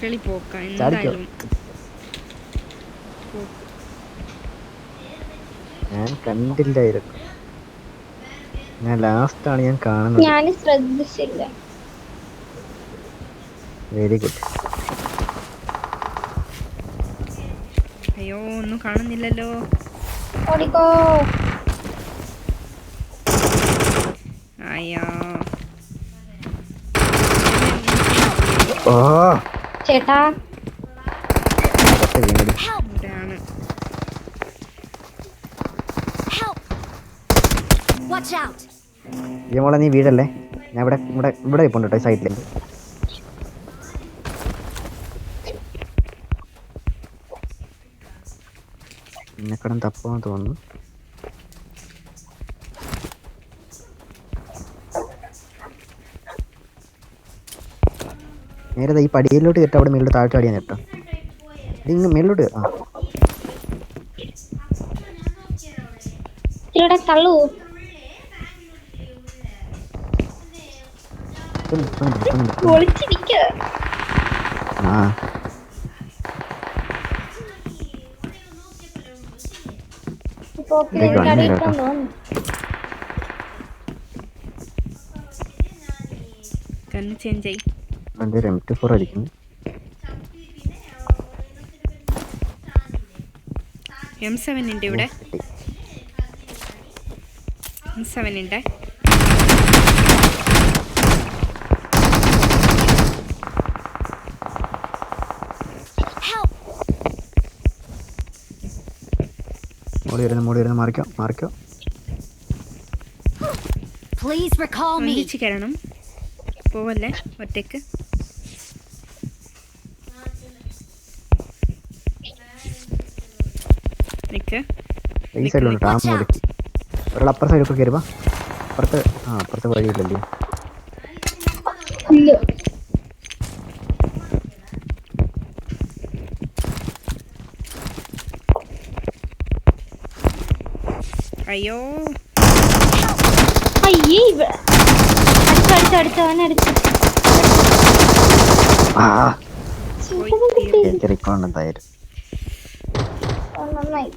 കളി പോക്ക ചാടിക്കോ. എന്തായാലും ഞാൻ കണ്ടില്ലായിരുന്നു. ഞാൻ ലാസ്റ്റ് ആണ് ഞാൻ കാണുന്നത്. ഞാൻ ശ്രദ്ധിച്ചില്ല. Very good. അയ്യോ ഒന്നും കാണുന്നില്ലല്ലോ. ഓടിക്കോ. അയ്യോ ഓ ചേട്ടാ വീണടി. ഇവിടെയാണ്. മോളെ നീ വീടല്ലേ, ഞാൻ ഇവിടെ ഇവിടെ ഇവിടെ ഇപ്പോണ്ട് കേട്ടോ സൈഡിലേക്ക്. എന്നെക്കടം തപ്പാന്ന് തോന്നുന്നു. നേരെ ഈ പടിയിലോട്ട് കേട്ടോ, അവിടെ മേലോട്ട് താഴ്ച അടിയാൻ കേട്ടോ. ഇങ്ങ് മേലോട്ട്. ആ ഇവിടെ തള്ളൂ. ഒളിച്ചിരിക്ക. ആ കണ്ണ് ചേഞ്ച് ആയി. M24 അടിക്കുന്നു. M7 ഉണ്ട് ഇവിടെ. M7 ഉണ്ട്. മോളി വരുന്നു മാറിക്കോ മാറിക്കോ. ഒന്നിച്ച് കയറണം, പോവല്ലേ ഒറ്റയ്ക്ക്. നിക്ക് ഈ സൈഡിലുണ്ട്. ആ മോളി ഒരാൾ അപ്പുറ സൈഡൊക്കെ കയറുക. അപ്പുറത്തെ വഴിയില്ലല്ലേ. അയ്യോ അയ്യേ അടിച്ചടിച്ചവനടിച്ചു. എന്തായാലും നന്നായി.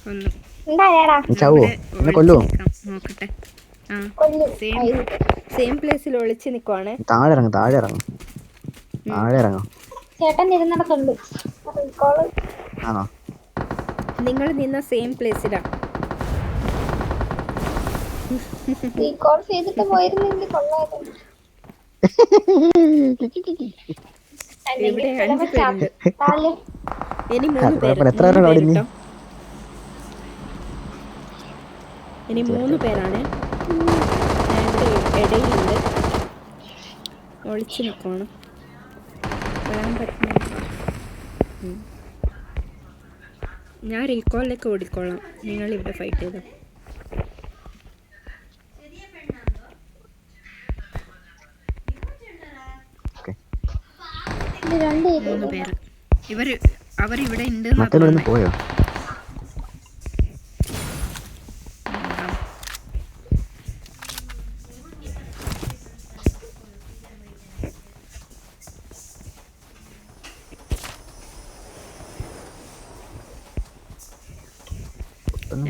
ഒന്നും എന്തായാടാ ചാവോ എന്നെ കൊല്ലുവോ? നോക്കട്ടെ. കൊല്ലു. സെയിം പ്ലേസിൽ ഒളിച്ച് നിൽക്കുവാണ്. താഴെ ഇറങ്ങും. ചേട്ടൻ ഇരുന്നിടത്തുണ്ട്. ആണോ? നിങ്ങൾ നിന്ന സെയിം പ്ലേസിലാ. റീകോൾ ചെയ്തിട്ട് പോയിരുന്നെങ്കിൽ കൊള്ളായിരുന്നു. ഇവിടെ 5 പേരുണ്ട്. ഇനി 3 എത്ര പേര് പേരുണ്ട്? കേട്ടോ. ഇനി 3 പേരാണ്. ഞാൻ ഇവിടെ ഇടയിലുണ്ട്, ഒളിച്ചു നിൽക്കണം. വരാൻ പറ്റുന്ന ഞാൻ റീകോളിലേക്ക് ഓടിക്കോളാം, നിങ്ങൾ ഇവിടെ ഫൈറ്റ് ചെയ്തോ. മൂന്ന് പേര്. അവരിവിടെ ഉണ്ട്. പോയോ?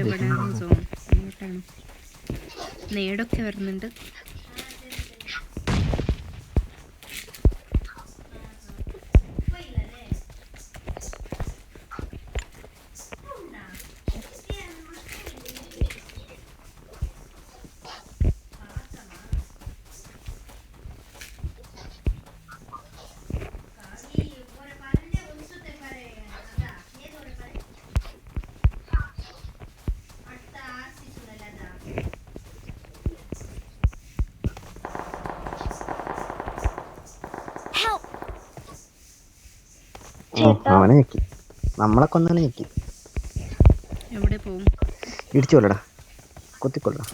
എവിടെയാണ് സോൺ? ഇങ്ങോട്ടാണ്. നേടൊക്കെ വരുന്നുണ്ട്. അവനെ ഞെക്കി, നമ്മളെ കൊന്നവനെ ഞെക്കി. എവിടെ പോവും? ഇടിച്ചു കൊല്ലടാ, കുത്തിക്കൊല്ലടാ.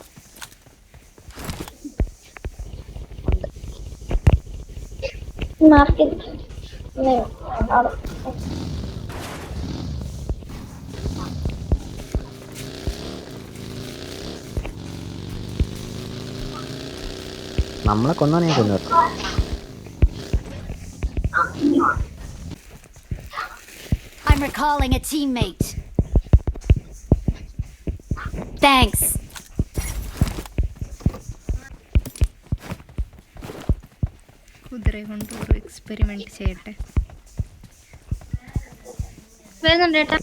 നമ്മളെ കൊന്നാണ് ഞാൻ കൊന്നു കേട്ടോ. I'm recalling a teammate. Thanks. കുതിര കൊണ്ട് ഒരു എക്സ്പെരിമെന്റ് ചെയ്യട്ടെ. വരുന്നുണ്ട് ഏട്ടാ.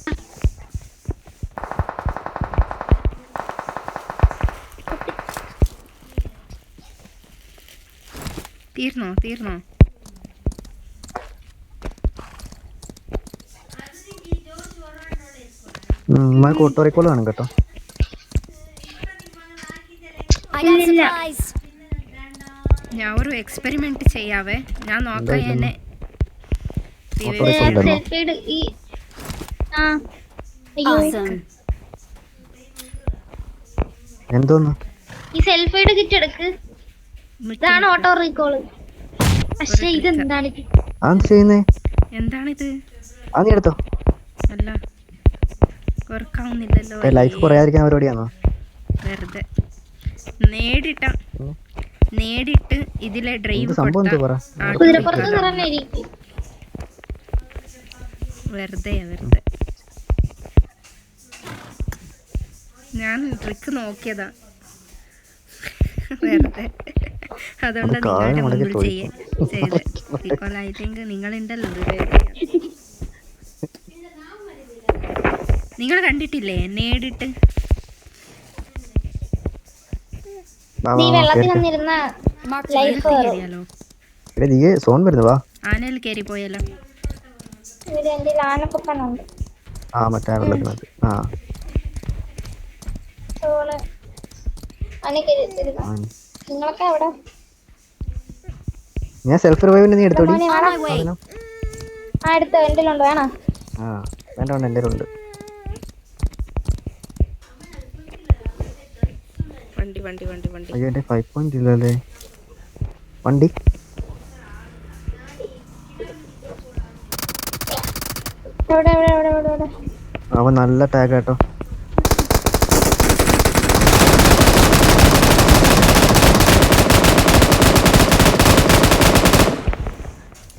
തീർന്നോ? നമുക്ക് ഓട്ടോറിക്കോൾ കാണും കേട്ടോ. I got supplies. ഞാൻ ഒരു എക്സ്പെരിമെന്റ് ചെയ്യാവേ. ഞാൻ നോക്കാം എന്നെ. സെൽഫിയുടെ ഈ അയ്യോ Awesome. എന്തോന്ന് ഈ സെൽഫിയുടെ കിറ്റ് എടുക്ക്. ഇതാണ് ഓട്ടോ റീകോള്. പക്ഷെ ഇതെന്താണ് ഇത്? അത് ചെയ്യുന്നേ എന്താണിത്? അത് നീ എടുത്തോ. അല്ല വർക്കാവുന്നില്ലല്ലോ. ലൈഫ് കുറയാതിരിക്കാൻ പരിപാടിയാണോ? വെറുതെ നേടിട്ട് ഇതിലെ ഡ്രൈവ് സംഭവം എന്ത് പറ. കുതിരപ്പുറത്ത് കയറാനേ ഇരിക്കും. വെറുതെ ഞാൻ ട്രിക്ക് നോക്കിയതാ. വെറുതെ അതുകൊണ്ട് നിങ്ങളുടെ മുമ്പിൽ ചെയ്ത് ഐ തിങ്ക് നിങ്ങളുണ്ടല്ലോ. നിങ്ങൾ കണ്ടിട്ടില്ലേ നേടിട്ട്? നീ വെള്ളത്തിൽ വന്നിരുന്ന ലൈഫ് കയറിയാലോ? സോൺ വരുന്നു വാ. ആനയിൽ കയറി പോയല്ലോ. ഇവിടെ എന്റെ ആനപ്പൊക്കനുണ്ട്. മറ്റേ വെള്ളത്തിനകത്ത് സോണ് നിങ്ങളൊക്കെ എവിടെ? ഞാൻ സെൽഫ് റിവൈവിന് നീ എടുത്തോടി. On my way. അടുത്ത എന്തിലുണ്ടോ? വേണോ? വേണ്ട എൻ്റെ ഉണ്ട്. വണ്ടി അയ്യോ എൻ്റെ 5 പോയിന്റ് ഇല്ലല്ലേ വണ്ടി. എവിടെ? അവൻ നല്ല ടാഗ് കേട്ടോ.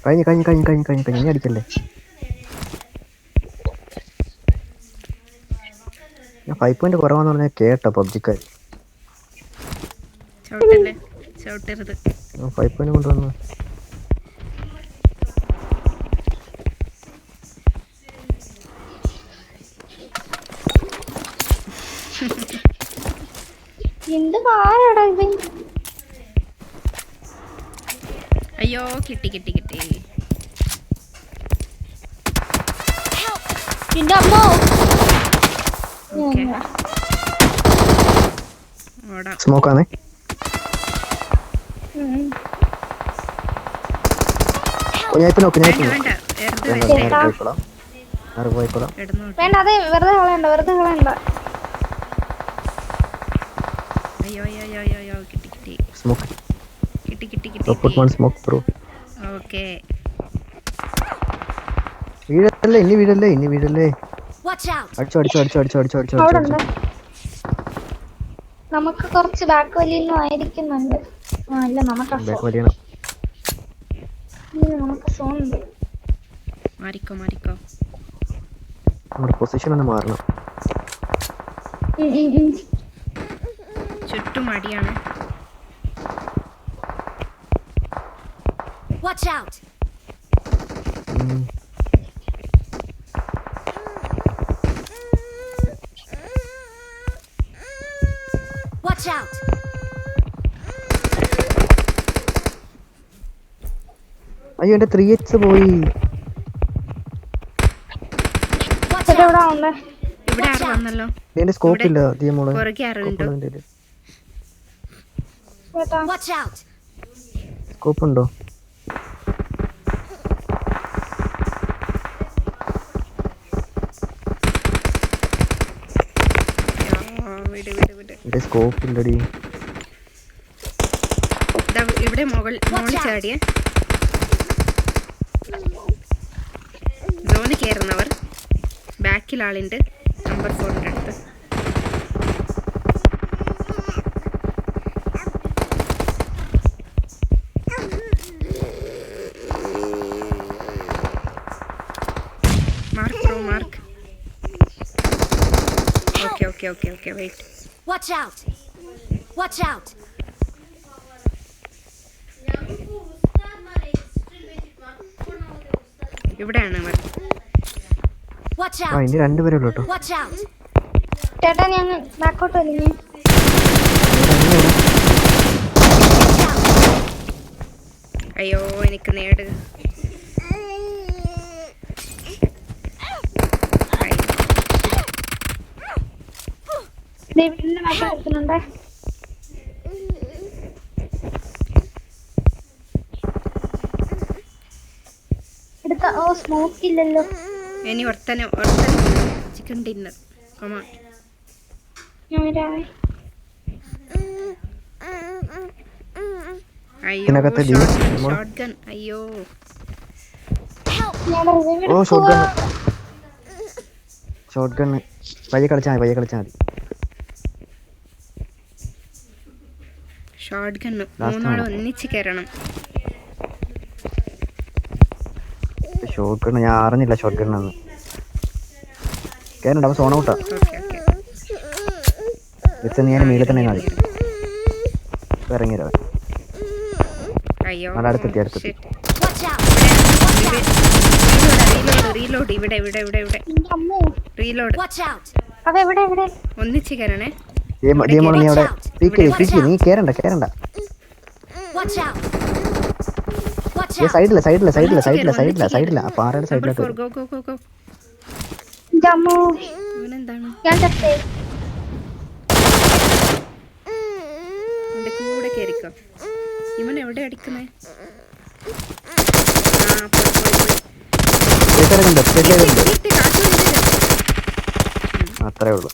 കഴിഞ്ഞ് ഇനി അടിക്കല്ലേ. ഞാൻ 5 പോയിന്റ് കുറവാന്ന് പറഞ്ഞാൽ കേട്ടോ പബ്ജിക്കാർ. ചവിട്ടരുത്. 5 പോയിന്റ് കൊണ്ടുവന്നു. എന്ത് കാറാടാ ഇത്? അയ്യോ കിട്ടി. നിന്റെ അമ്മോ. സ്മോക്കാണേ. വേണ്ട, അതെ വെറുതെ കളയണ്ട. അയ്യോ കിട്ടി. സ്മോക്ക് കിട്ടി. put one smoke bro. Okay. ഇനി വീടല്ലേ. Watch out. അടിച്ചോ. നമുക്ക് കുറച്ച് ബാക്ക് വലിയൊന്നും ആയിരിക്കുന്നുണ്ട്. അല്ല നമുക്ക് ബാക്ക് വലിയണം. നമുക്ക് സോണുണ്ട്. മാറിക്കോ. നമ്മുടെ പൊസിഷൻ ഒന്ന് മാറണം. ചുറ്റും അടിയാണ്. Watch out. Watch out. അയ്യോ എന്റെ 3x പോയി. ഇവിടെ ആരും വന്നല്ലോ. എന്റെ സ്കോപ്പ് ഇല്ല ദിയമോളെ. പുറകെ ആരുണ്ടോ? Watch out. സ്കോപ്പ് ഉണ്ടോ? എന്റെ സ്കോപ്പ് ഇല്ലടി. ഇവിടെ മോളിൽ ചാടിയ സോണിൽ കയറുന്നവർ. ബാക്കിൽ ആളുണ്ട്. നമ്പർ 4 അടുത്ത്. Okay wait. Watch out! Watch out! ഇവിടെയാണ് അവർ. Watch ആ out! ഇനി രണ്ടുപേരേ ഉള്ളൂ കേട്ടോ. Watch out! ചേട്ടാ ഞാൻ ബാക്കോട്ട് വലിഞ്ഞു. അയ്യോ എനിക്ക് നേട്. വീടിന്റെ ബാക്കി എടുക്കുന്നുണ്ടേ. എടുക്ക. ഓ സ്മോക്ക് ഇല്ലല്ലോ. ഇനി ഒരുത്തന് ചിക്കൻ ഡിന്നർ. കമാൺ. ഞാൻ വരാവേ. അയ്യോ ഇതിനകത്ത് ഷോട്ട് ഗൺ. അയ്യോ ഞാൻ ഓ ഷോട്ട് ഗണ്ണ് പയ്യെ കളിച്ചാൽ മതി. ഷോട്ട് ഗണ്ണ് മൂന്നാളും ഒന്നിച്ച് കയറണം. ഷോട്ട് ഗണ്ണ് ഞാൻ അറിഞ്ഞില്ല ഷോട്ട് ഗണ്ണെന്ന്. കയറണ്ട, അവൻ സോൺ ഔട്ടാ. വെച്ച് നീ മേളിൽ തന്നെ കാണി. ഇറങ്ങിയവൻ അയ്യോ അടുത്തെത്തി. Watch out! റീലോഡ്. ഇവിടെ അമ്മോ. റീലോഡ്. Watch out! അതെവിടെ? ഒന്നിച്ച് കയറണേ. നീ അവിടെ പീക്ക് നീ കേറണ്ട. Watch out! Watch out! സൈഡില്ല പാറയുടെ സൈഡിലോട്ട്. ഗോ. അമ്മോ. ഇവനെന്താണ് ഞാൻ ചത്തേ. എന്റെ കൂടെ കയറിക്കോ. ഇവൻ എവിടെ അടിക്കുന്നേ? അത്രേ ഉള്ളൂ.